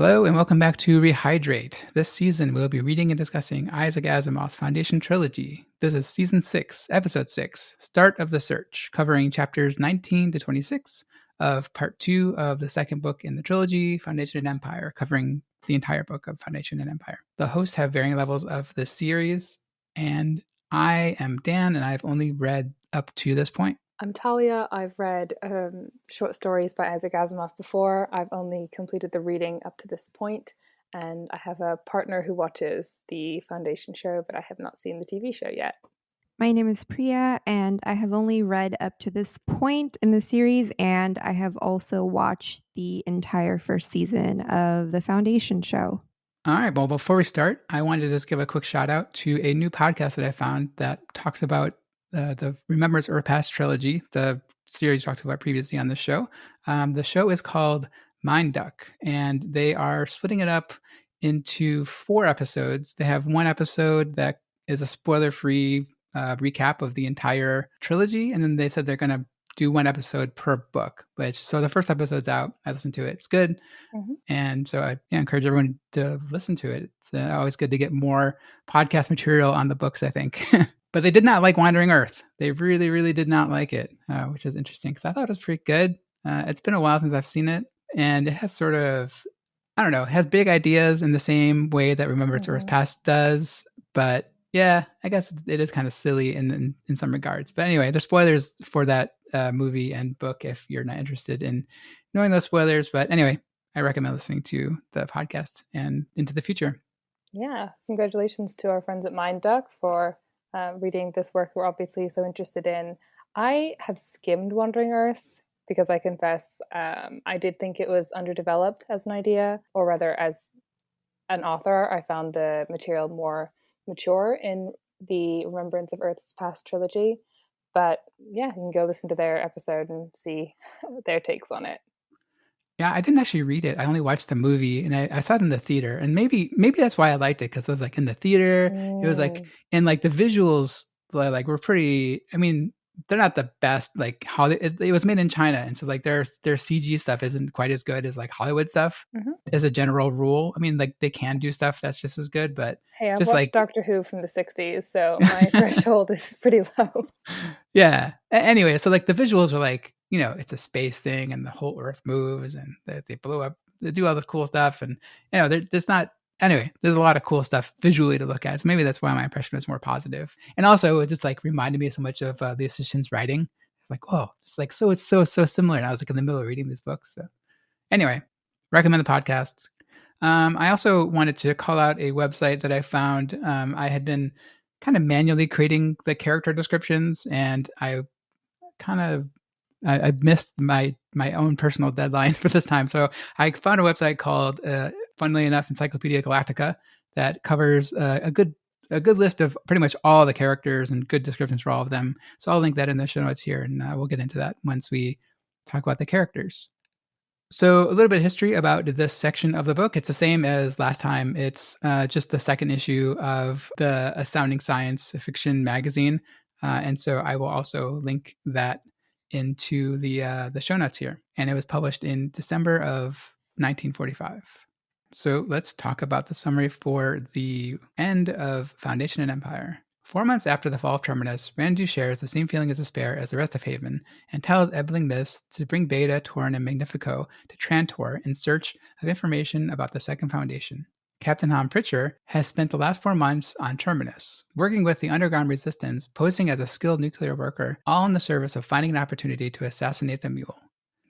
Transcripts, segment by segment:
Hello and welcome back to Rehydrate. This season we'll be reading and discussing Isaac Asimov's Foundation Trilogy. This is Season 6, Episode 6, Start of the Search, covering chapters 19 to 26 of Part 2 of the second book in the trilogy, Foundation and Empire, covering the entire book of Foundation and Empire. The hosts have varying levels of this series, and I am Dan, and I've only read up to this point. I'm Talia. I've read short stories by Isaac Asimov before. I've only completed the reading up to this point, and I have a partner who watches the Foundation show, but I have not seen the TV show yet. My name is Priya, and I have only read up to this point in the series, and I have also watched the entire first season of the Foundation show. All right, well, before we start, I wanted to just give a quick shout out to a new podcast that I found that talks about the Remembrance Earth Past trilogy, the series talked about previously on the show. The show is called Mind Duck, and they are splitting it up into 4 episodes. They have one episode that is a spoiler-free recap of the entire trilogy, and then they said they're going to do one episode per book. So the first episode's out. I listened to it. It's good. Mm-hmm. And so I encourage everyone to listen to it. It's always good to get more podcast material on the books, I think. But they did not like Wandering Earth. They really, really did not like it, which is interesting because I thought it was pretty good. It's been a while since I've seen it. And it has sort of, I don't know, it has big ideas in the same way that Remembrance Earth Past does. But yeah, I guess it is kind of silly in some regards. But anyway, there's spoilers for that movie and book if you're not interested in knowing those spoilers. But anyway, I recommend listening to the podcast and into the future. Yeah, congratulations to our friends at Mind Duck for reading this work we're obviously so interested in. I have skimmed Wandering Earth because I confess I did think it was underdeveloped as an idea, or rather as an author. I found the material more mature in the Remembrance of Earth's Past trilogy. But yeah, you can go listen to their episode and see their takes on it. Yeah, I didn't actually read it. I only watched the movie, and I saw it in the theater. And maybe that's why I liked it, because it was like in the theater. It was like, and like the visuals like were pretty. I mean, they're not the best. Like it was made in China, and so like their CG stuff isn't quite as good as like Hollywood stuff. As a general rule, I mean, like they can do stuff that's just as good, but hey, I've just watched Doctor Who from the 60s, so my threshold is pretty low. Yeah. Anyway, so like the visuals are like, it's a space thing and the whole Earth moves and they blow up, they do all the cool stuff. And, there's not, anyway, there's a lot of cool stuff visually to look at. So maybe that's why my impression is more positive. And also it just like reminded me so much of Liu Cixin's writing. Like, whoa, it's like, so it's so similar. And I was like in the middle of reading these books. So anyway, recommend the podcast. I also wanted to call out a website that I found. I had been kind of manually creating the character descriptions, and I missed my own personal deadline for this time. So I found a website called, funnily enough, Encyclopedia Galactica that covers a good list of pretty much all the characters and good descriptions for all of them. So I'll link that in the show notes here, and we'll get into that once we talk about the characters. So a little bit of history about this section of the book. It's the same as last time. It's just the second issue of the Astounding Science fiction magazine. And so I will also link that into the show notes here. And it was published in December of 1945. So let's talk about the summary for the end of Foundation and Empire. 4 months after the fall of Terminus, Randu shares the same feeling of despair as the rest of Haven and tells Ebbling Mist to bring Bayta, Torn, and Magnifico to Trantor in search of information about the Second Foundation. Captain Ham Pritchard has spent the last 4 months on Terminus, working with the underground resistance, posing as a skilled nuclear worker, all in the service of finding an opportunity to assassinate the Mule.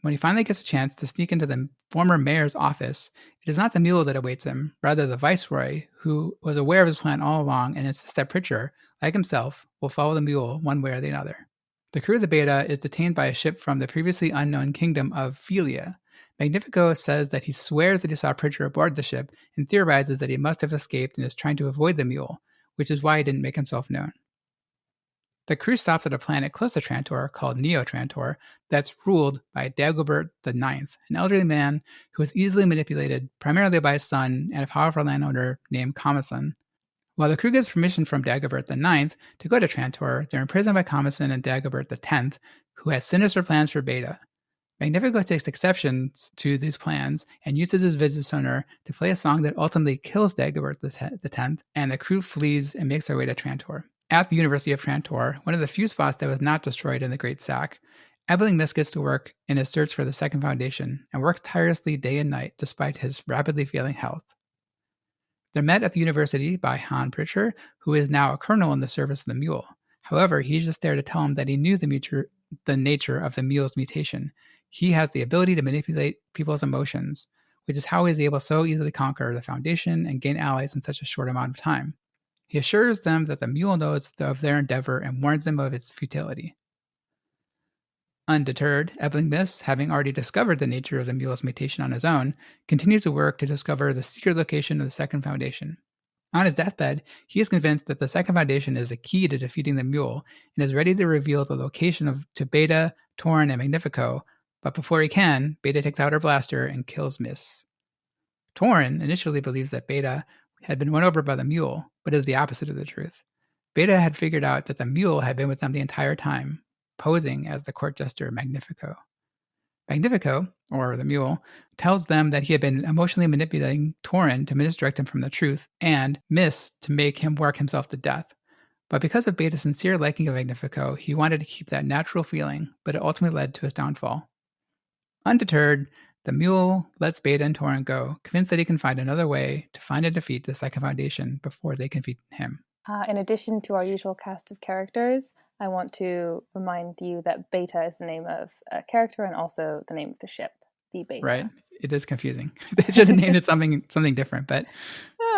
When he finally gets a chance to sneak into the former mayor's office, it is not the Mule that awaits him, rather the Viceroy, who was aware of his plan all along and insists that Pritchard, like himself, will follow the Mule one way or the other. The crew of the Bayta is detained by a ship from the previously unknown kingdom of Philia. Magnifico says that he swears that he saw Pritchard aboard the ship and theorizes that he must have escaped and is trying to avoid the Mule, which is why he didn't make himself known. The crew stops at a planet close to Trantor called Neo-Trantor that's ruled by Dagobert IX, an elderly man who is easily manipulated primarily by his son and a powerful landowner named Kamasan. While the crew gets permission from Dagobert IX to go to Trantor, they're imprisoned by Kamasan and Dagobert X, who has sinister plans for Bayta. Magnifico takes exceptions to these plans and uses his visitor to play a song that ultimately kills Dagobert the 10th, and the crew flees and makes their way to Trantor. At the University of Trantor, one of the few spots that was not destroyed in the Great Sack, Ebeling Mist gets to work in his search for the Second Foundation and works tirelessly day and night despite his rapidly failing health. They're met at the university by Han Pritchard, who is now a colonel in the service of the Mule. However, he's just there to tell him that he knew the nature of the Mule's mutation. He has the ability to manipulate people's emotions, which is how he's able to so easily conquer the Foundation and gain allies in such a short amount of time. He assures them that the Mule knows of their endeavor and warns them of its futility. Undeterred, Ebeling Mist, having already discovered the nature of the Mule's mutation on his own, continues to work to discover the secret location of the Second Foundation. On his deathbed, he is convinced that the Second Foundation is the key to defeating the Mule and is ready to reveal the location to Bayta, Torn, and Magnifico, but before he can, Bayta takes out her blaster and kills Mist. Torn initially believes that Bayta had been won over by the Mule, but is the opposite of the truth. Bayta had figured out that the Mule had been with them the entire time, posing as the court jester Magnifico. Magnifico, or the Mule, tells them that he had been emotionally manipulating Torin to misdirect him from the truth, and Mist to make him work himself to death. But because of Bayta's sincere liking of Magnifico, he wanted to keep that natural feeling, but it ultimately led to his downfall. Undeterred, the Mule lets Bayta and Torin go, convinced that he can find another way to find and defeat the Second Foundation before they can defeat him. In addition to our usual cast of characters, I want to remind you that Bayta is the name of a character and also the name of the ship, the Bayta. Right. It is confusing. They should have named it something different, but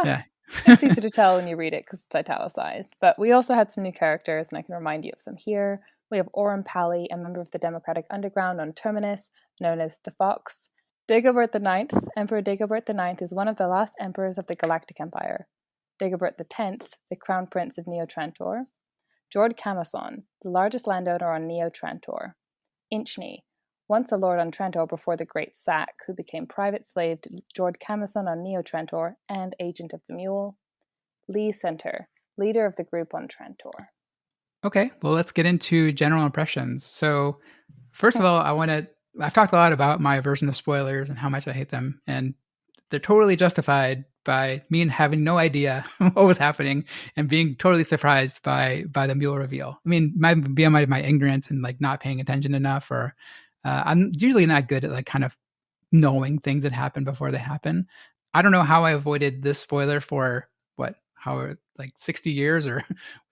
yeah. It's easy to tell when you read it because it's italicized. But we also had some new characters, and I can remind you of them here. We have Aurum Pally, a member of the Democratic Underground on Terminus, known as the Fox. Dagobert IX, Emperor Dagobert IX, is one of the last emperors of the Galactic Empire. Dagobert X, the Crown Prince of Neo-Trantor. Jord Camason, the largest landowner on Neo-Trantor. Inchni, once a lord on Trantor before the Great Sack, who became private slave to Jord Camason on Neo-Trantor and agent of the Mule. Lee Center, leader of the group on Trantor. Okay, well, let's get into general impressions. So, first of all, I've talked a lot about my aversion to spoilers and how much I hate them, and they're totally justified by me having no idea what was happening and being totally surprised by the Mule reveal. I mean, my ignorance and like not paying attention enough, or I'm usually not good at like kind of knowing things that happen before they happen. I don't know how I avoided this spoiler for like 60 years or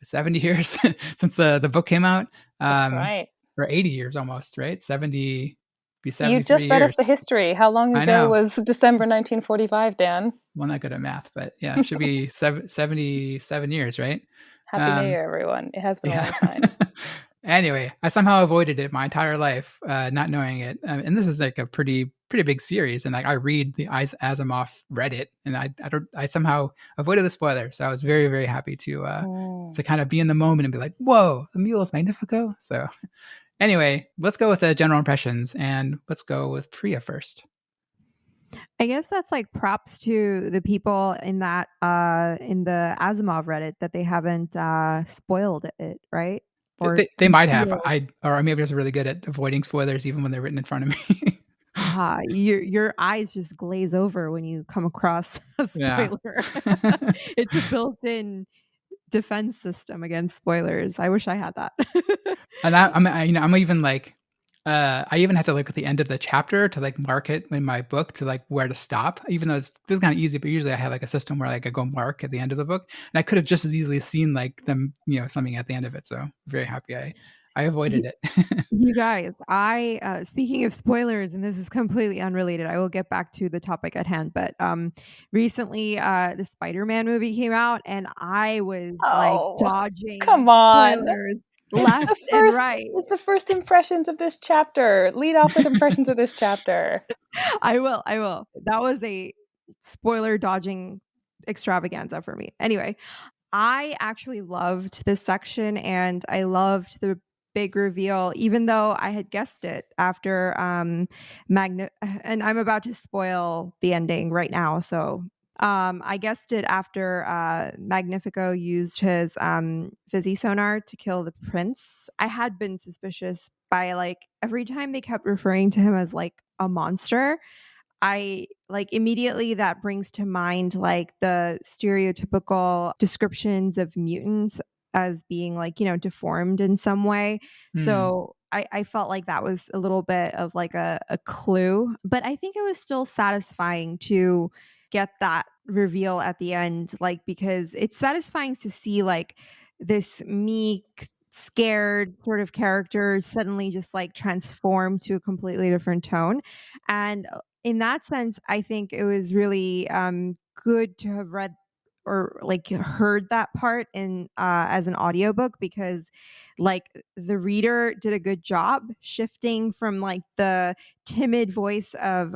70 years since the book came out. That's right. Or 80 years almost, right? 70, be 73 You just read years. us the history. How long ago was December 1945, Dan? Well, not good at math, but yeah, it should be 77 years, right? Happy New Year, everyone. It has been a long time. Anyway, I somehow avoided it my entire life, not knowing it. And this is like a pretty big series, and like I read the Asimov Reddit, and I somehow avoided the spoiler. So I was very, very happy to kind of be in the moment and be like, "Whoa, the Mule is Magnifico!" So anyway, let's go with the general impressions, and let's go with Priya first. I guess that's like props to the people in that in the Asimov Reddit that they haven't spoiled it, right? Or they might have. Or maybe I was really good at avoiding spoilers even when they're written in front of me. Your eyes just glaze over when you come across a spoiler. Yeah. It's a built-in defense system against spoilers. I wish I had that. And I'm even like, I even had to look at the end of the chapter to like mark it in my book to like where to stop, even though this is kind of easy, but usually I have like a system where like I go mark at the end of the book, and I could have just as easily seen like them, something at the end of it. So I'm very happy I avoided it. You guys, speaking of spoilers, and this is completely unrelated, I will get back to the topic at hand, but recently the Spider-Man movie came out, and I was like dodging spoilers left and right. It's the first impressions of this chapter. Lead off with impressions of this chapter. I will. That was a spoiler dodging extravaganza for me. Anyway, I actually loved this section, and I loved the big reveal, even though I had guessed it after and I'm about to spoil the ending right now, so I guessed it after Magnifico used his fizzy sonar to kill the prince. I had been suspicious by like every time they kept referring to him as like a monster. I like immediately that brings to mind like the stereotypical descriptions of mutants as being like, deformed in some way. Hmm. So I felt like that was a little bit of like a clue, but I think it was still satisfying to get that reveal at the end, like, because it's satisfying to see like this meek, scared sort of character suddenly just like transform to a completely different tone. And in that sense, I think it was really good to have read or like heard that part in as an audiobook, because like the reader did a good job shifting from like the timid voice of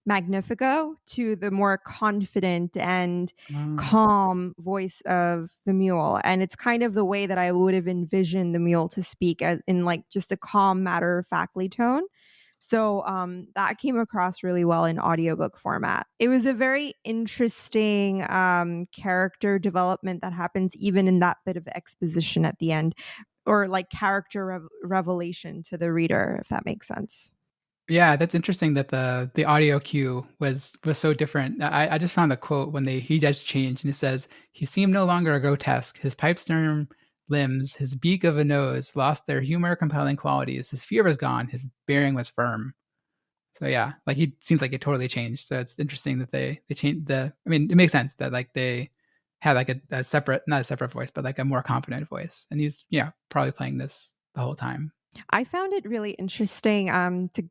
Magnifico to the more confident and Oh. calm voice of the mule. And it's kind of the way that I would have envisioned the mule to speak, as in like just a calm, matter of factly tone. So that came across really well in audiobook format. It was a very interesting character development that happens even in that bit of exposition at the end, or like character revelation to the reader, if that makes sense. Yeah, that's interesting that the audio cue was so different. I just found the quote when he does change and it says, "He seemed no longer grotesque. His pipe stem limbs, his beak of a nose lost their humor compelling qualities. His fear was gone. His bearing was firm." So yeah, like he seems like it totally changed. So it's interesting that they changed the. I mean, it makes sense that like they had like a separate, not a separate voice, but like a more confident voice, and he's probably playing this the whole time. I found it really interesting to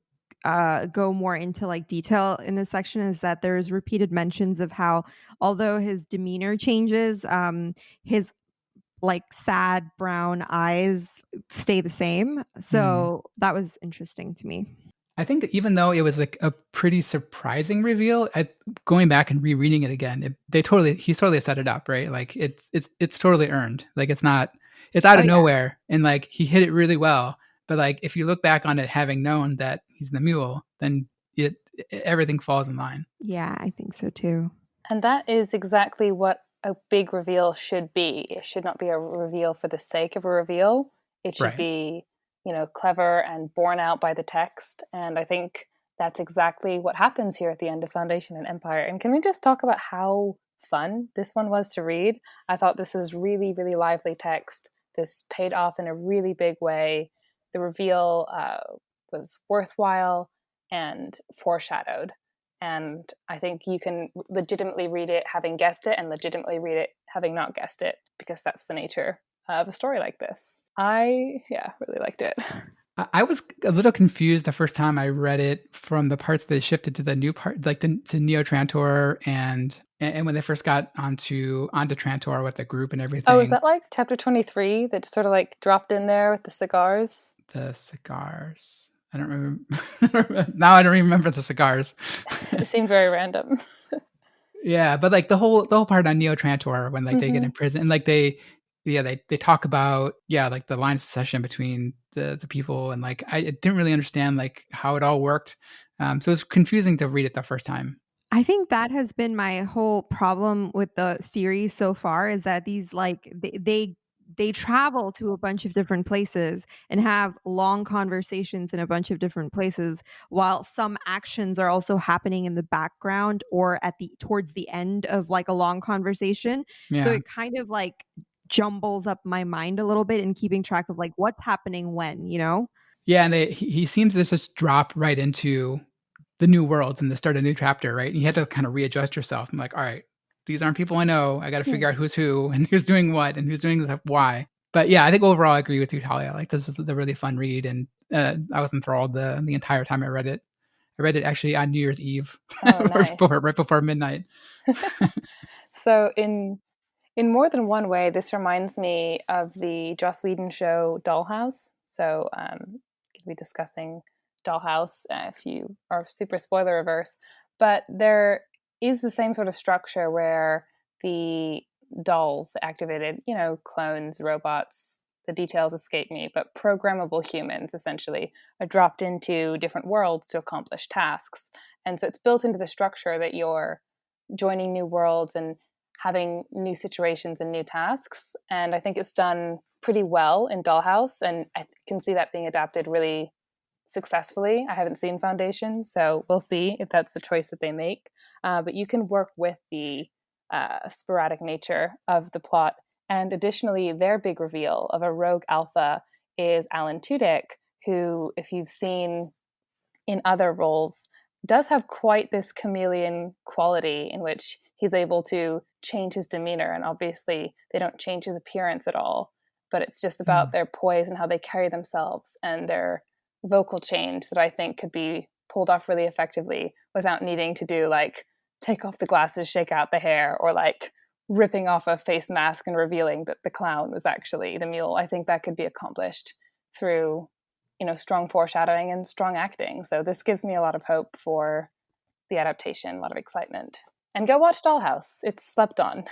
go more into like detail in this section, is that there's repeated mentions of how although his demeanor changes, his like sad brown eyes stay the same. Mm. So that was interesting to me. I think that even though it was like a pretty surprising reveal, going back and rereading it again, he's totally set it up, right? Like it's totally earned. Like it's out Oh of yeah. nowhere, and like he hit it really well. But like if you look back on it, having known that he's the mule, then it everything falls in line. Yeah, I think so too. And that is exactly what a big reveal should be. It should not be a reveal for the sake of a reveal. It should Right. be, clever and borne out by the text. And I think that's exactly what happens here at the end of Foundation and Empire. And can we just talk about how fun this one was to read? I thought this was really, really lively text. This paid off in a really big way. The reveal was worthwhile and foreshadowed. And I think you can legitimately read it having guessed it and legitimately read it having not guessed it, because that's the nature of a story like this. Really liked it. I was a little confused the first time I read it from the parts that shifted to the new part, like to Neo Trantor, and when they first got onto Trantor with the group and Oh, is everything. that like chapter 23 that sort of like dropped in there with the cigars? The cigars. I don't remember. Now I don't even remember the cigars. It seemed very random. Yeah, but like the whole part on Neo Trantor when like they get Mm-hmm. in prison and like they talk about like the line of succession between the people, and like I didn't really understand like how it all worked. So it was confusing to read it the first time. I think that has been my whole problem with the series so far, is that these like they travel to a bunch of different places and have long conversations in a bunch of different places, while some actions are also happening in the background or at the towards the end of like a long conversation. So Yeah. it kind of like jumbles up my mind a little bit in keeping track of like what's happening when, you know? Yeah, and he seems to just drop right into the new worlds and the start of a new chapter, right? And you had to kind of readjust yourself. I'm like, all right, these aren't people I know. I got to figure out who's who and who's doing what and who's doing stuff why. But yeah, I think overall I agree with you, Talia. Like this is a really fun read, and I was enthralled the entire time I read it. I read it actually on New Year's Eve, Oh, nice. right before midnight. So in more than one way, this reminds me of the Joss Whedon show Dollhouse. So we'll be discussing Dollhouse if you are super spoiler averse. But there is the same sort of structure where the dolls activated, clones, robots, the details escape me, but programmable humans essentially are dropped into different worlds to accomplish tasks. And so it's built into the structure that your joining new worlds and having new situations and new tasks. And I think it's done pretty well in Dollhouse, and I can see that being adapted really successfully. I haven't seen Foundation, so we'll see if that's the choice that they make. But you can work with the sporadic nature of the plot. And additionally, their big reveal of a rogue alpha is Alan Tudyk, who, if you've seen in other roles, does have quite this chameleon quality in which he's able to change his demeanor. And obviously, they don't change his appearance at all, but it's just about their poise and how they carry themselves and their vocal change that I think could be pulled off really effectively without needing to do like take off the glasses, shake out the hair, or like ripping off a face mask and revealing that the clown was actually the mule. I think that could be accomplished through, strong foreshadowing and strong acting. So this gives me a lot of hope for the adaptation, a lot of excitement. And go watch Dollhouse. It's slept on.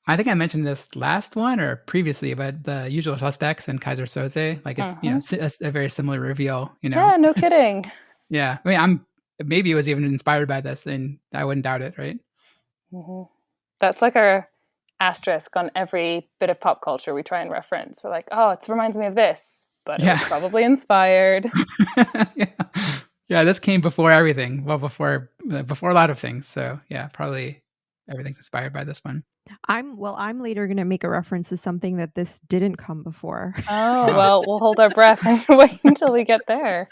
I think I mentioned this last one or previously, but The Usual Suspects and Kaiser Soze, like it's a very similar reveal. Yeah, no kidding. Yeah, I mean, maybe it was even inspired by this, and I wouldn't doubt it, right? Mm-hmm. That's like our asterisk on every bit of pop culture we try and reference. We're like, oh, it reminds me of this, but it was probably inspired. Yeah, this came before everything. Well, before a lot of things. So yeah, probably everything's inspired by this one. I'm later going to make a reference to something that this didn't come before. Oh, well, we'll hold our breath and wait until we get there.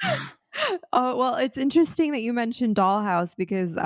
Oh, well, it's interesting that you mentioned Dollhouse because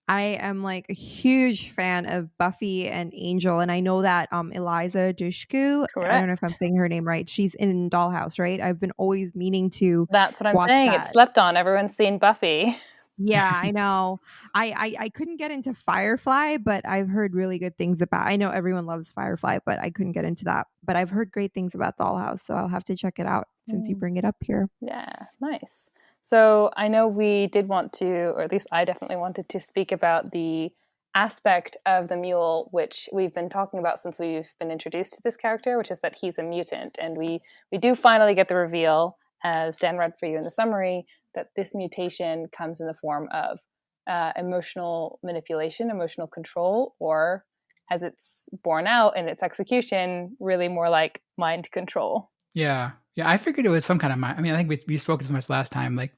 I am like a huge fan of Buffy and Angel, and I know that Eliza Dushku, I don't know if I'm saying her name right, she's in Dollhouse, right? I've been always meaning to. That's what I'm saying. It's slept on. Everyone's seen Buffy. Yeah, I know. I couldn't get into Firefly, but I've heard really good things about. I know everyone loves Firefly, but I couldn't get into that. But I've heard great things about Dollhouse, so I'll have to check it out since you bring it up here. Yeah, nice. So I know we did want to, or at least I definitely wanted to speak about the aspect of the Mule, which we've been talking about since we've been introduced to this character, which is that he's a mutant. And we do finally get the reveal, as Dan read for you in the summary, that this mutation comes in the form of emotional manipulation, emotional control, or as it's borne out in its execution, really more like mind control. Yeah, I figured it was some kind of mind. I mean, I think we spoke as much last time. Like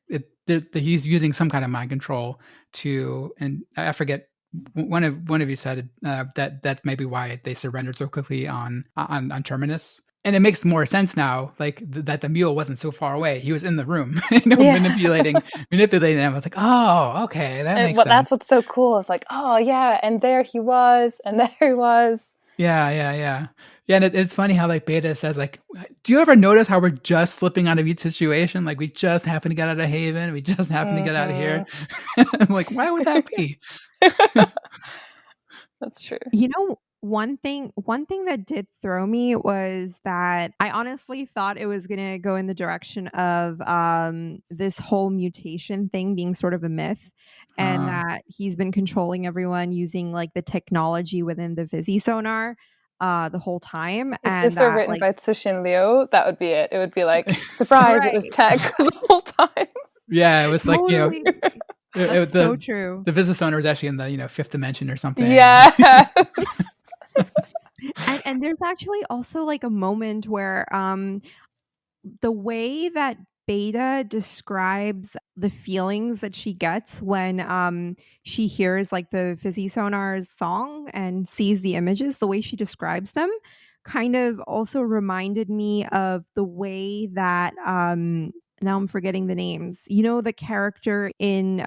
he's using some kind of mind control to, and I forget. One of you said that may be why they surrendered so quickly on Terminus. And it makes more sense now, like that the mule wasn't so far away. He was in the room, manipulating them. I was like, oh, okay, that makes sense. That's what's so cool. It's like, oh yeah, and there he was, and there he was. Yeah. And it's funny how like Bayta says, like, do you ever notice how we're just slipping out of each situation? Like we just happen to get out of Haven, we just happen to get out of here. I'm like, why would that be? That's true. One thing that did throw me was that I honestly thought it was going to go in the direction of this whole mutation thing being sort of a myth, and that he's been controlling everyone using like the technology within the Visi sonar the whole time. If this were written by Tsushin Liu, that would be it. It would be like, surprise, right. It was tech the whole time. Yeah, it was totally. Like, That's so true. The Visi sonar was actually in the fifth dimension or something. Yeah. And there's actually also like a moment where the way that Bayta describes the feelings that she gets when she hears like the Visi sonar's song and sees the images, the way she describes them kind of also reminded me of the way that now I'm forgetting the names. The character in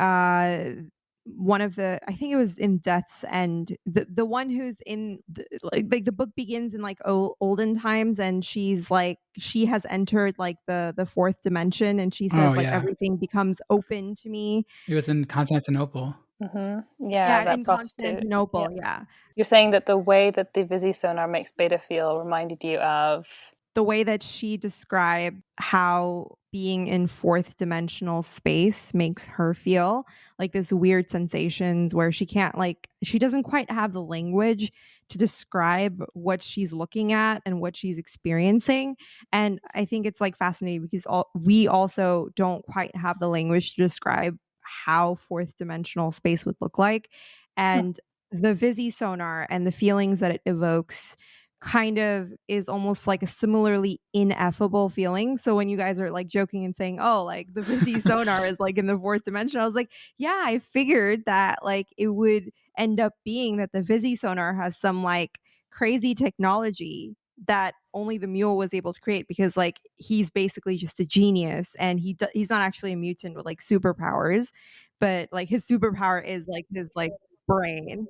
one of the, I think it was in Death's End, the one who's in like the book begins in like olden times, and she's like, she has entered like the fourth dimension, and she says everything becomes open to me. It was in Constantinople. Mm-hmm. Yeah, in Constantinople. Yeah. You're saying that the way that the Visi sonar makes Bayta feel reminded you of the way that she described how being in fourth dimensional space makes her feel, like this weird sensations where she doesn't quite have the language to describe what she's looking at and what she's experiencing. And I think it's like fascinating because we also don't quite have the language to describe how fourth dimensional space would look like. And the Visi sonar and the feelings that it evokes kind of is almost like a similarly ineffable feeling. So when you guys are like joking and saying, oh, like the Visi sonar is like in the fourth dimension, I was like, yeah, I figured that like it would end up being that the Visi sonar has some like crazy technology that only the Mule was able to create, because like he's basically just a genius, and he's not actually a mutant with like superpowers, but like his superpower is like his like brain.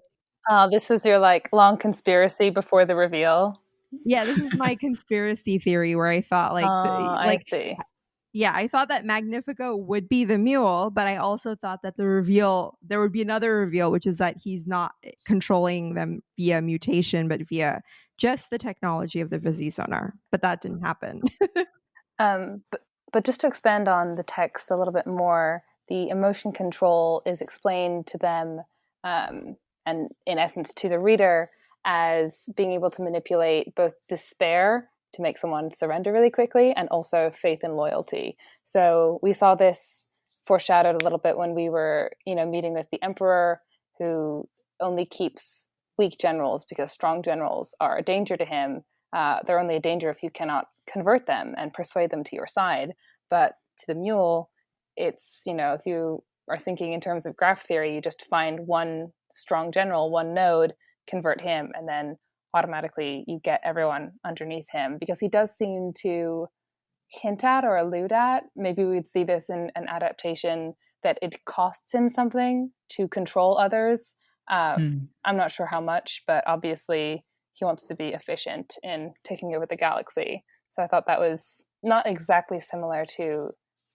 This was your like long conspiracy before the reveal. Yeah, this is my conspiracy theory where I thought like I see. yeah, I thought that Magnifico would be the Mule, but I also thought that there would be another reveal, which is that he's not controlling them via mutation, but via just the technology of the Visi sonar. But that didn't happen. But just to expand on the text a little bit more, the emotion control is explained to them, and in essence to the reader, as being able to manipulate both despair to make someone surrender really quickly, and also faith and loyalty. So we saw this foreshadowed a little bit when we were, meeting with the Emperor, who only keeps weak generals because strong generals are a danger to him. They're only a danger if you cannot convert them and persuade them to your side. But to the Mule, it's, if you are thinking in terms of graph theory, you just find one strong general, one node, convert him, and then automatically you get everyone underneath him, because he does seem to hint at or allude at, maybe we'd see this in an adaptation, that it costs him something to control others. I'm not sure how much, but obviously he wants to be efficient in taking over the galaxy. So I thought that was not exactly similar to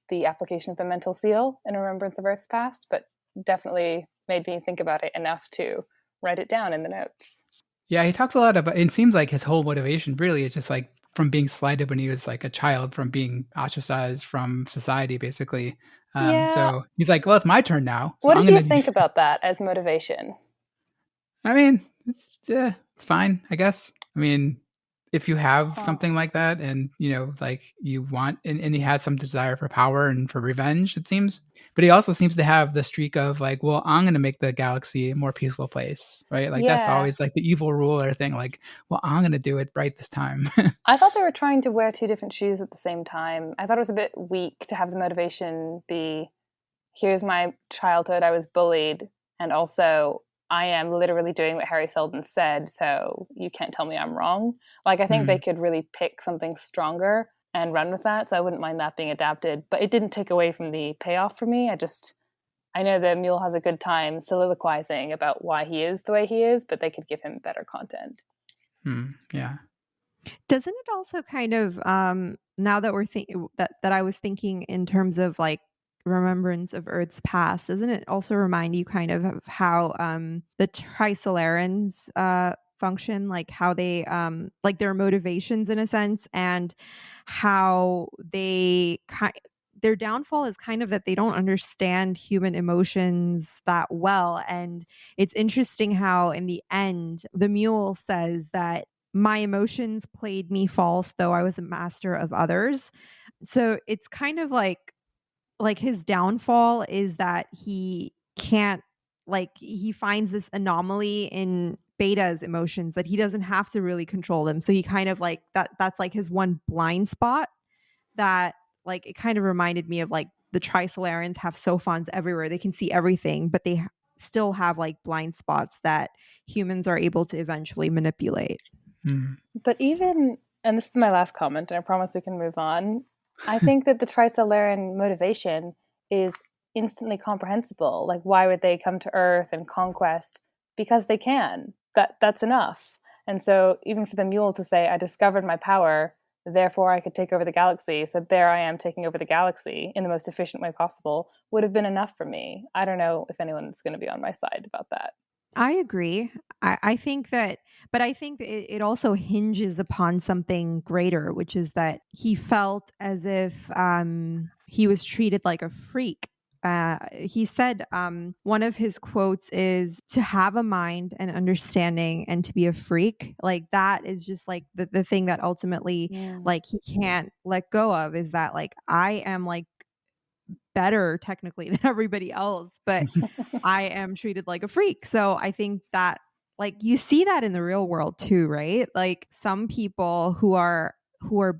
the application of the mental seal in Remembrance of Earth's Past, but definitely made me think about it enough to write it down in the notes. Yeah, he talks a lot about, it seems like his whole motivation really is just like from being slighted when he was like a child, from being ostracized from society, basically. So he's like, well, it's my turn now. So what did you think about that as motivation? I mean, it's fine, I guess. I mean, if you have something like that and, like you want, and he has some desire for power and for revenge, it seems. But he also seems to have the streak of like, well, I'm going to make the galaxy a more peaceful place, right? Like that's always like the evil ruler thing. Like, well, I'm going to do it right this time. I thought they were trying to wear two different shoes at the same time. I thought it was a bit weak to have the motivation be, here's my childhood, I was bullied, and also I am literally doing what Harry Seldon said, so you can't tell me I'm wrong. Like, I think they could really pick something stronger and run with that, so I wouldn't mind that being adapted. But it didn't take away from the payoff for me. I know that Mule has a good time soliloquizing about why he is the way he is, but they could give him better content. Yeah. Doesn't it also kind of, now that we're thinking that I was thinking in terms of like Remembrance of Earth's Past, doesn't it also remind you kind of how the Trisolarans function, like how they like their motivations in a sense, and how their downfall is kind of that they don't understand human emotions that well. And it's interesting how in the end the Mule says that my emotions played me false, though I was a master of others. So it's kind of like his downfall is that he can't, like, he finds this anomaly in Bayta's emotions that he doesn't have to really control them. So he kind of like that's like his one blind spot, that like it kind of reminded me of like the Trisolarans have sophons everywhere. They can see everything, but they still have like blind spots that humans are able to eventually manipulate. But even, and this is my last comment, and I promise we can move on, I think that the Trisolaran motivation is instantly comprehensible. Like, why would they come to Earth and conquest? Because they can. That's enough. And so even for the Mule to say, I discovered my power, therefore I could take over the galaxy, so there I am taking over the galaxy in the most efficient way possible, would have been enough for me. I don't know if anyone's going to be on my side about that. I agree. I think that, but I think it also hinges upon something greater, which is that he felt as if he was treated like a freak. He said one of his quotes is, to have a mind and understanding and to be a freak. Like that is just like the thing that ultimately like he can't let go of, is that like I am like better technically than everybody else, but I am treated like a freak. So I think that like you see that in the real world too, right? Like some people who are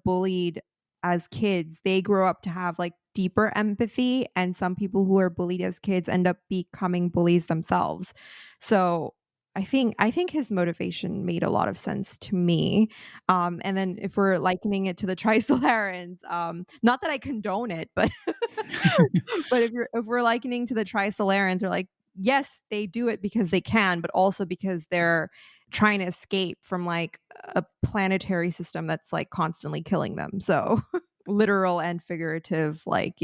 bullied as kids, they grow up to have like deeper empathy, and some people who are bullied as kids end up becoming bullies themselves. So I think his motivation made a lot of sense to me. And then if we're likening it to the Trisolarans, not that I condone it, but but if we're likening to the Trisolarans, we're like, yes, they do it because they can, but also because they're trying to escape from like a planetary system that's like constantly killing them. So literal and figurative, like,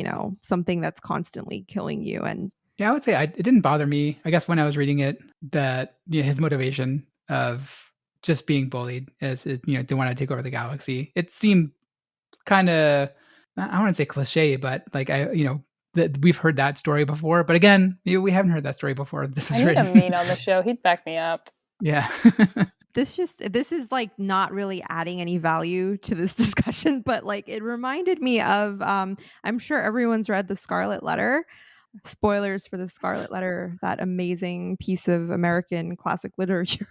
something that's constantly killing you. And Yeah, I would say it didn't bother me. I guess when I was reading it, that his motivation of just being bullied is to want to take over the galaxy. It seemed kind of, I don't want to say cliche, but like that we've heard that story before. But again, we haven't heard that story before. This I was need a written. mean on the show. He'd back me up. Yeah. this is like not really adding any value to this discussion, but like it reminded me of I'm sure everyone's read the Scarlet Letter. Spoilers for the Scarlet Letter, that amazing piece of American classic literature.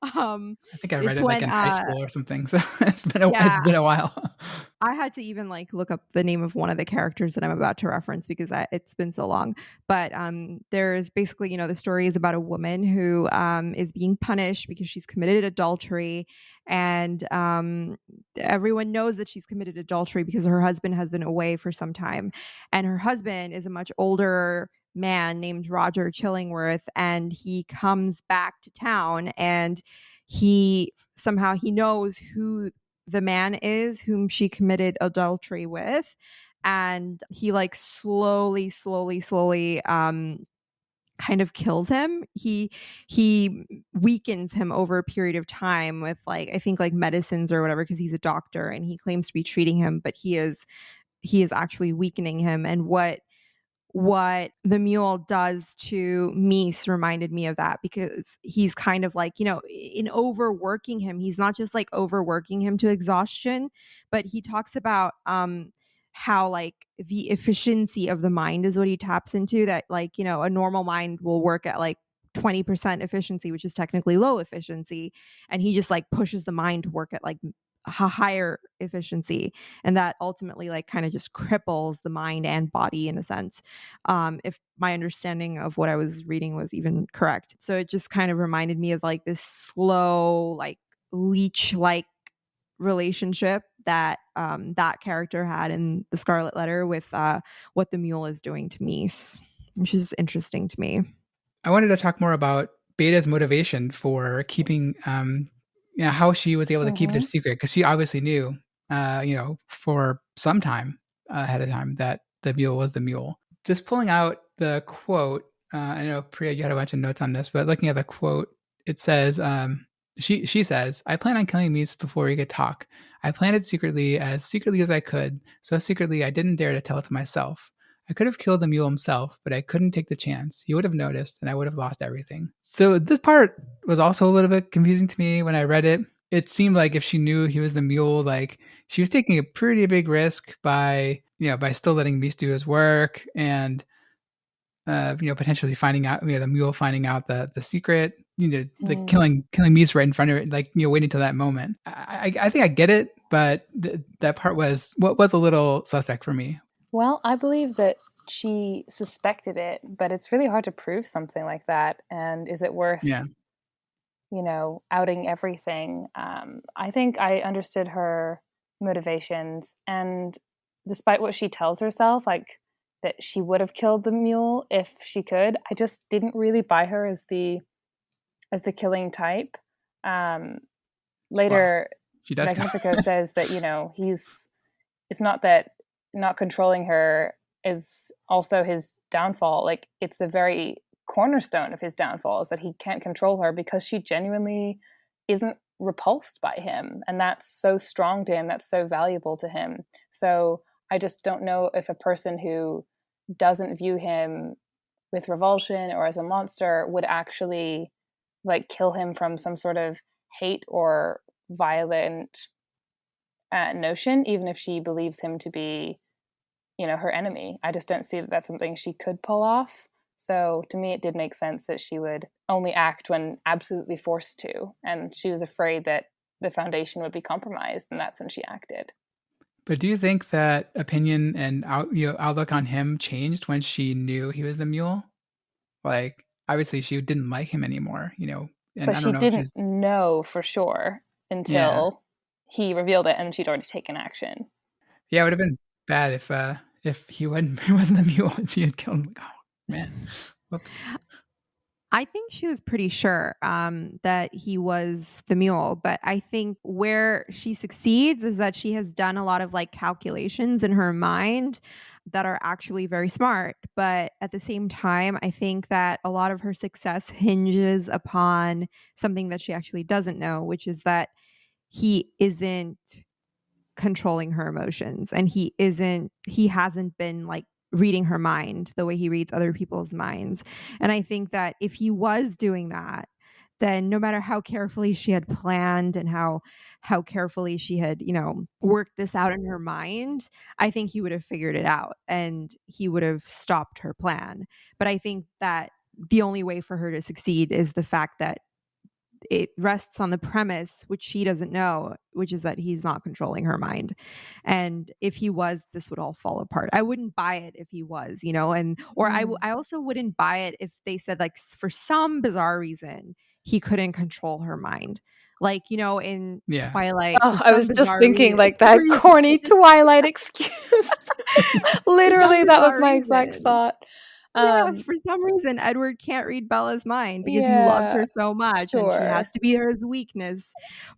I think I read It's it like when in high school or something. So it's yeah, been a while. I had to even like look up the name of one of the characters that I'm about to reference because it's been so long. But there's basically, the story is about a woman who is being punished because she's committed adultery, and everyone knows that she's committed adultery because her husband has been away for some time, and her husband is a much older man named Roger Chillingworth, and he comes back to town, and he knows who the man is whom she committed adultery with, and he like slowly kind of kills him. He weakens him over a period of time with like, I think like medicines or whatever, because he's a doctor and he claims to be treating him, but he is actually weakening him. And what the Mule does to Mies reminded me of that, because he's kind of like, in overworking him, he's not just like overworking him to exhaustion, but he talks about how like the efficiency of the mind is what he taps into, that like, a normal mind will work at like 20% efficiency, which is technically low efficiency, and he just like pushes the mind to work at like a higher efficiency, and that ultimately like kind of just cripples the mind and body in a sense, if my understanding of what I was reading was even correct. So it just kind of reminded me of like this slow, like leech like relationship that that character had in the Scarlet Letter with what the Mule is doing to Mies, which is interesting to me. I wanted to talk more about Beta's motivation for keeping, how she was able to keep it a secret, because she obviously knew, for some time ahead of time that the Mule was the Mule. Just pulling out the quote, I know Priya, you had a bunch of notes on this, but looking at the quote, it says, she says, "I plan on killing Mies before we could talk. I planned it secretly as I could, so secretly I didn't dare to tell it to myself. I could have killed the Mule himself, but I couldn't take the chance. He would have noticed, and I would have lost everything." So this part was also a little bit confusing to me when I read it. It seemed like if she knew he was the Mule, like she was taking a pretty big risk by still letting Mies do his work, and potentially finding out, the Mule finding out the secret, like killing Mies right in front of it, like waiting till that moment. I think I get it, but that part was a little suspect for me. Well, I believe that she suspected it, but it's really hard to prove something like that. And is it worth, Yeah. outing everything? I think I understood her motivations, and despite what she tells herself, like that she would have killed the Mule if she could, I just didn't really buy her as the killing type. Later, She does. Magnifico says that it's not that not controlling her is also his downfall. Like it's the very cornerstone of his downfall is that he can't control her because she genuinely isn't repulsed by him, and that's so strong to him, that's so valuable to him. So I just don't know if a person who doesn't view him with revulsion or as a monster would actually like kill him from some sort of hate or violent notion, even if she believes him to be her enemy. I just don't see that that's something she could pull off. So to me, it did make sense that she would only act when absolutely forced to. And she was afraid that the Foundation would be compromised, and that's when she acted. But do you think that opinion and outlook on him changed when she knew he was the Mule? Like, obviously, she didn't like him anymore, and But I she don't know if didn't know for sure until he revealed it, and she'd already taken action. Yeah, it would have been bad if he wasn't the Mule and she had killed him. Like, oh man, whoops. I think she was pretty sure that he was the Mule, but I think where she succeeds is that she has done a lot of like calculations in her mind that are actually very smart. But at the same time, I think that a lot of her success hinges upon something that she actually doesn't know, which is that he isn't controlling her emotions, and he hasn't been like reading her mind the way he reads other people's minds. And I think that if he was doing that, then no matter how carefully she had planned and how carefully she had, worked this out in her mind, I think he would have figured it out and he would have stopped her plan. But I think that the only way for her to succeed is the fact that it rests on the premise, which she doesn't know, which is that he's not controlling her mind. And if he was, this would all fall apart. I wouldn't buy it if he was, I also wouldn't buy it if they said like for some bizarre reason he couldn't control her mind. Like, in Twilight. Oh, I was just thinking like that corny Twilight excuse. Literally, that was my exact thought. For some reason, Edward can't read Bella's mind because he loves her so much, and she has to be his weakness.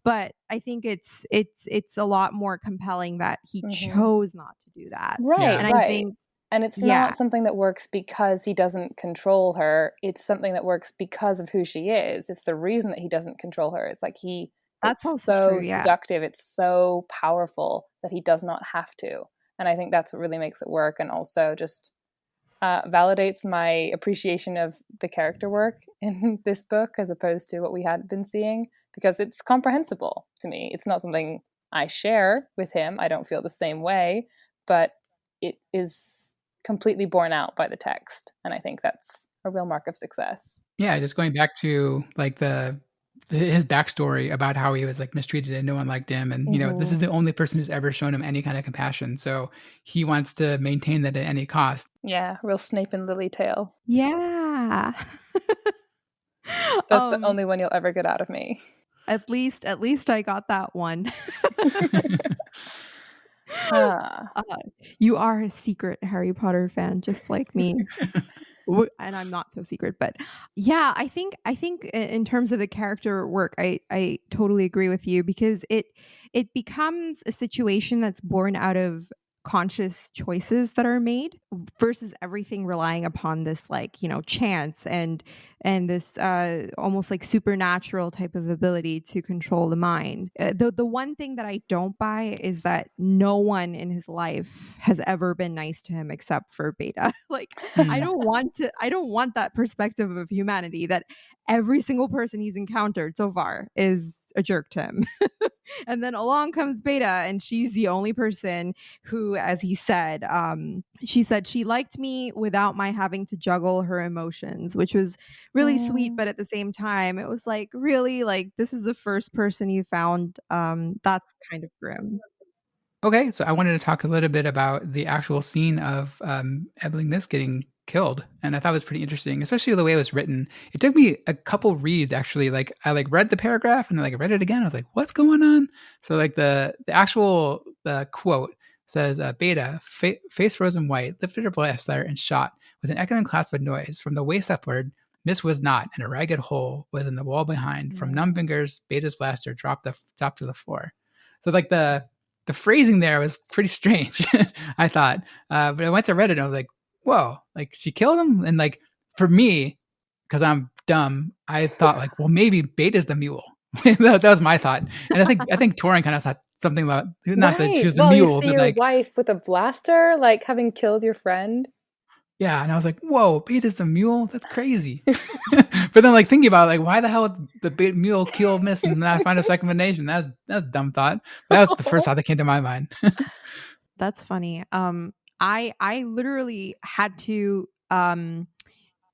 But I think it's a lot more compelling that he chose not to do that, right? And right. I think, and it's not something that works because he doesn't control her. It's something that works because of who she is. It's the reason that he doesn't control her. It's like it's so true, seductive. It's so powerful that he does not have to. And I think that's what really makes it work, and also just validates my appreciation of the character work in this book as opposed to what we had been seeing, because it's comprehensible to me. It's not something I share with him. I don't feel the same way, but it is completely borne out by the text. And I think that's a real mark of success. Yeah, just going back to like his backstory about how he was like mistreated and no one liked him, and this is the only person who's ever shown him any kind of compassion, so he wants to maintain that at any cost. Yeah, real Snape and Lily tale. Yeah. That's the only one you'll ever get out of me. At least I got that one. You are a secret Harry Potter fan, just like me. And I'm not so secret, but yeah, I think in terms of the character work, I totally agree with you, because it becomes a situation that's born out of conscious choices that are made versus everything relying upon this like chance and this almost like supernatural type of ability to control the mind. The one thing that I don't buy is that no one in his life has ever been nice to him except for Bayta. Like I don't want that perspective of humanity, that every single person he's encountered so far is a jerk to him. And then along comes Bayta, and she's the only person who, as he said, she said she liked me without my having to juggle her emotions, which was really sweet. But at the same time, it was like, really, like, this is the first person you found. That's kind of grim. Okay, so I wanted to talk a little bit about the actual scene of Ebeling Mist getting killed, and I thought it was pretty interesting, especially the way it was written. It took me a couple reads actually. Like I read the paragraph and I read it again. I was like, "What's going on?" So the actual quote says, "Bayta, face frozen white, lifted her blaster and shot with an echoing clasp of noise from the waist upward. Mist was not, and a ragged hole was in the wall behind. From numb fingers, Bayta's blaster dropped to the floor." So the phrasing there was pretty strange, I thought. But I went to Reddit and I was like, whoa, like she killed him? And like for me, because I'm dumb, I thought like, well, maybe Bayta's the Mule. that was my thought. And I think Torin kind of thought something about, not that she was a mule, you see but your like wife with a blaster, like having killed your friend. Yeah, and I was like, whoa, Bayta's the Mule? That's crazy. But then thinking about it, why the hell would the Mule kill Mist and not find a second nation? That's a dumb thought. That was the first thought that came to my mind. That's funny. I literally had to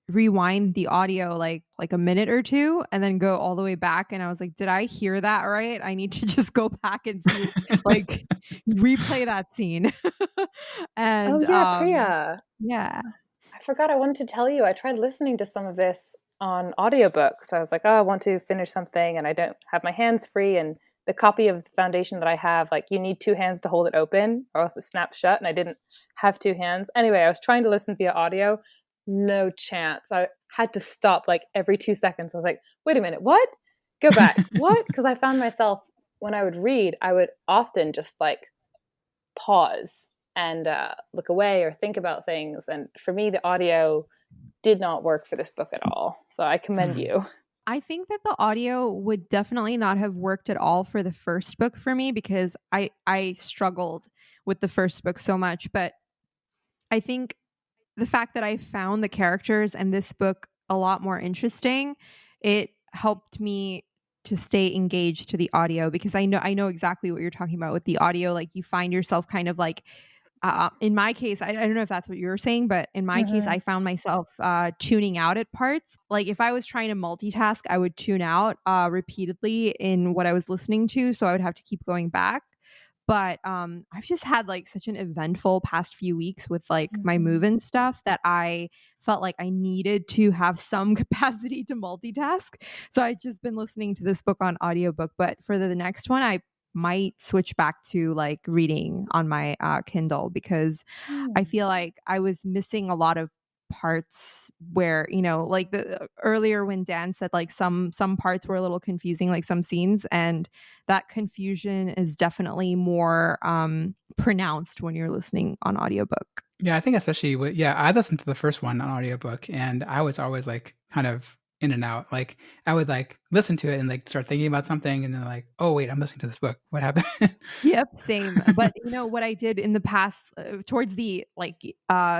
rewind the audio like a minute or two and then go all the way back, and I was like, did I hear that right? I need to just go back and see like replay that scene. Oh And yeah, Priya. yeah. I forgot I wanted to tell you. I tried listening to some of this on audiobook. So I was like, oh, I want to finish something and I don't have my hands free. And the copy of the foundation that I have, like, you need two hands to hold it open or else it snaps shut. And I didn't have two hands. Anyway, I was trying to listen via audio. No chance. I had to stop like every 2 seconds. I was like, wait a minute, what? Go back. What? Because I found myself, when I would read, I would often just like pause and look away or think about things. And for me, the audio did not work for this book at all. So I commend you. I think that the audio would definitely not have worked at all for the first book for me, because I struggled with the first book so much. But I think the fact that I found the characters and this book a lot more interesting, it helped me to stay engaged to the audio, because I know exactly what you're talking about with the audio. Like, you find yourself kind of like, in my case, I don't know if that's what you were saying, but in my case, I found myself tuning out at parts. Like, if I was trying to multitask, I would tune out repeatedly in what I was listening to. So I would have to keep going back. But I've just had like such an eventful past few weeks with like my move and stuff that I felt like I needed to have some capacity to multitask. So I've just been listening to this book on audiobook. But for the next one, I might switch back to like reading on my Kindle, because I feel like I was missing a lot of parts where, like the earlier when Dan said like some parts were a little confusing, like some scenes, and that confusion is definitely more pronounced when you're listening on audiobook. Yeah, I think especially I listened to the first one on audiobook and I was always like kind of in and out. Like I would like listen to it and like start thinking about something and then like, oh wait, I'm listening to this book. What happened? Yep, same. But what I did in the past, towards the like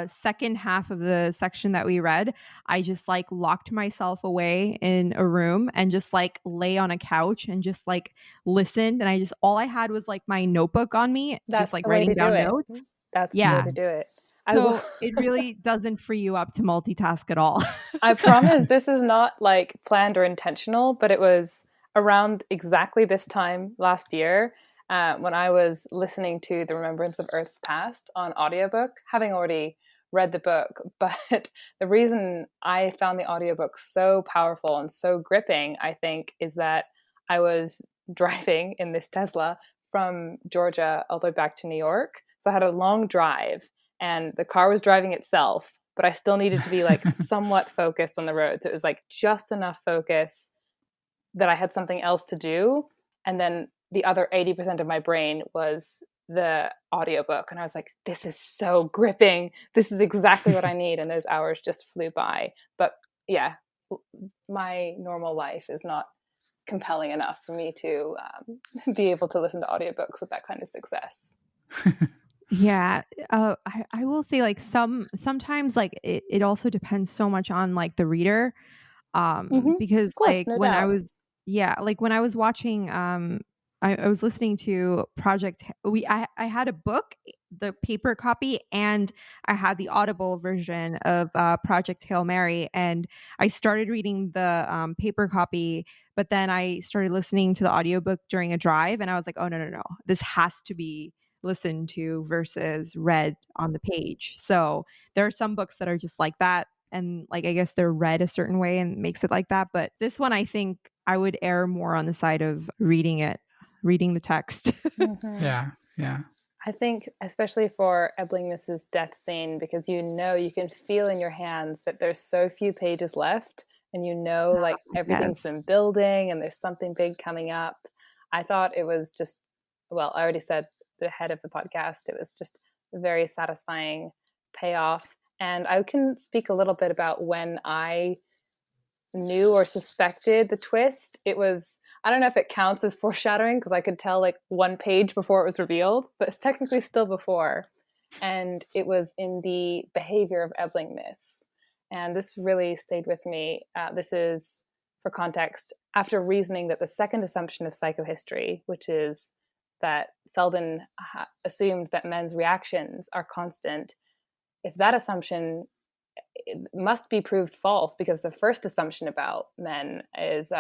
second half of the section that we read, I just like locked myself away in a room and just like lay on a couch and just like listened. And all I had was like my notebook on me, That's just like the way writing to do down it. notes. That's the way Yeah. to do it. So it really doesn't free you up to multitask at all. I promise this is not like planned or intentional, but it was around exactly this time last year when I was listening to The Remembrance of Earth's Past on audiobook, having already read the book. But the reason I found the audiobook so powerful and so gripping, I think, is that I was driving in this Tesla from Georgia all the way back to New York. So I had a long drive and the car was driving itself, but I still needed to be like somewhat focused on the road. So it was like just enough focus that I had something else to do. And then the other 80% of my brain was the audiobook. And I was like, this is so gripping. This is exactly what I need. And those hours just flew by. But yeah, my normal life is not compelling enough for me to be able to listen to audiobooks with that kind of success. Yeah, I will say like sometimes like it also depends so much on like the reader, because Of course, like no when doubt. when I was watching I was listening to I had a book, the paper copy, and I had the audible version of Project Hail Mary, and I started reading the paper copy, but then I started listening to the audiobook during a drive, and I was like, oh no, this has to be listened to versus read on the page. So there are some books that are just like that, and like I guess they're read a certain way and makes it like that. But this one, I think I would err more on the side of reading the text. Yeah. I think especially for Eblingmas's death scene, because you can feel in your hands that there's so few pages left, and like everything's Yes. been building and there's something big coming up. I thought it was just, well, I already said the head of the podcast, it was just a very satisfying payoff. And I can speak a little bit about when I knew or suspected the twist. It was, I don't know if it counts as foreshadowing because I could tell like one page before it was revealed, but it's technically still before. And it was in the behavior of Eblingmas. And this really stayed with me. This is, for context, after reasoning that the second assumption of psychohistory, which is that Selden assumed that men's reactions are constant, if that assumption must be proved false because the first assumption about men is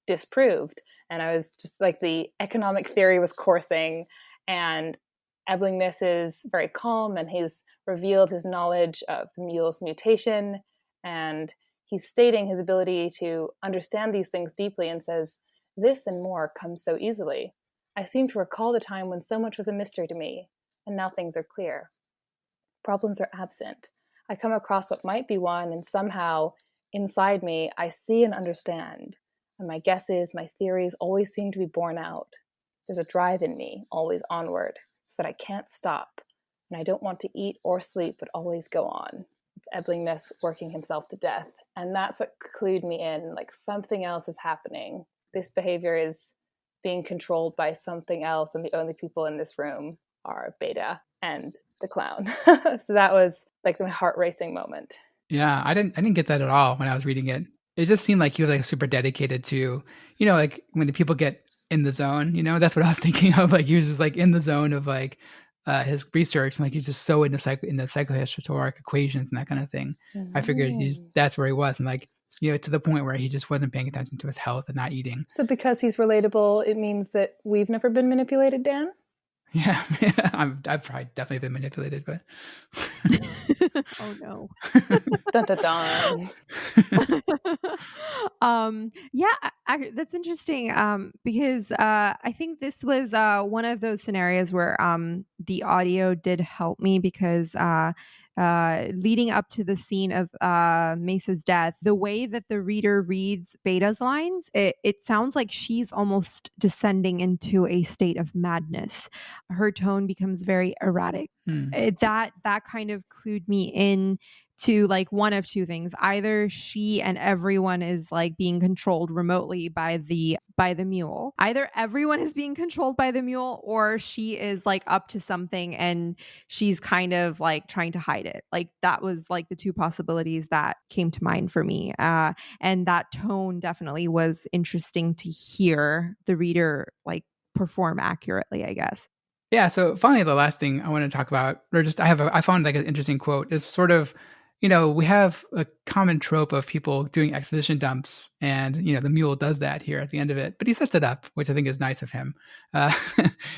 disproved. And I was just like, the economic theory was coursing, and Ebling Miss is very calm, and he's revealed his knowledge of the mule's mutation, and he's stating his ability to understand these things deeply, and says, "This and more comes so easily. I seem to recall the time when so much was a mystery to me, and now things are clear. Problems are absent. I come across what might be one, and somehow, inside me, I see and understand. And my guesses, my theories always seem to be borne out. There's a drive in me, always onward, so that I can't stop. And I don't want to eat or sleep, but always go on." It's Ebling Miss working himself to death. And that's what clued me in, like, something else is happening. This behavior is being controlled by something else, and the only people in this room are Bayta and the clown. So that was like my heart racing moment. Yeah, I didn't get that at all when I was reading it. It just seemed like he was like super dedicated to, like when the people get in the zone, that's what I was thinking of. Like he was just like in the zone of like his research, and like he's just so into the psychohistoric equations and that kind of thing. I figured that's where he was, and like to the point where he just wasn't paying attention to his health and not eating. So because he's relatable, it means that we've never been manipulated, Dan? Yeah, I've probably definitely been manipulated, but Oh no. Dun, dun, dun. Yeah, that's interesting. Because I think this was one of those scenarios where the audio did help me, because leading up to the scene of Mesa's death, the way that the reader reads Beta's lines, it sounds like she's almost descending into a state of madness. Her tone becomes very erratic. That kind of clued me in to like one of two things. Either she and everyone is like being controlled remotely by the mule. Either everyone is being controlled by the mule, or she is like up to something and she's kind of like trying to hide it. Like that was like the two possibilities that came to mind for me. And that tone definitely was interesting to hear the reader like perform accurately, I guess. Yeah. So finally, the last thing I want to talk about, or just I found like an interesting quote, is sort of, we have a common trope of people doing exposition dumps, and the mule does that here at the end of it, but he sets it up, which I think is nice of him. And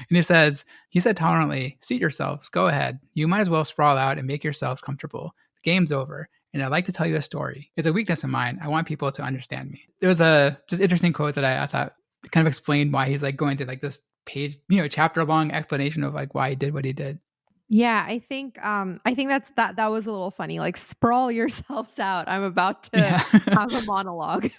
he said tolerantly, "Seat yourselves, go ahead. You might as well sprawl out and make yourselves comfortable. The game's over, and I'd like to tell you a story. It's a weakness of mine. I want people to understand me." There was a just interesting quote that I thought kind of explained why he's like going through like this page, chapter long explanation of like why he did what he did. Yeah, I think that was a little funny. Like, sprawl yourselves out. I'm about to have a monologue.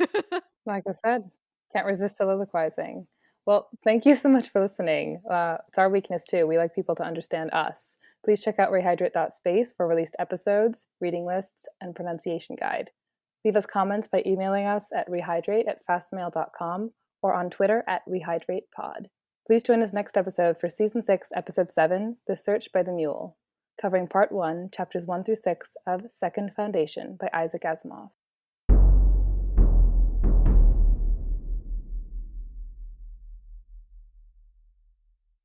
Like I said, can't resist soliloquizing. Well, thank you so much for listening. It's our weakness too. We like people to understand us. Please check out rehydrate.space for released episodes, reading lists, and pronunciation guide. Leave us comments by emailing us at rehydrate@fastmail.com or on Twitter @rehydratepod. Please join us next episode for Season 6, Episode 7, The Search by the Mule, covering Part 1, Chapters 1 through 6 of Second Foundation by Isaac Asimov.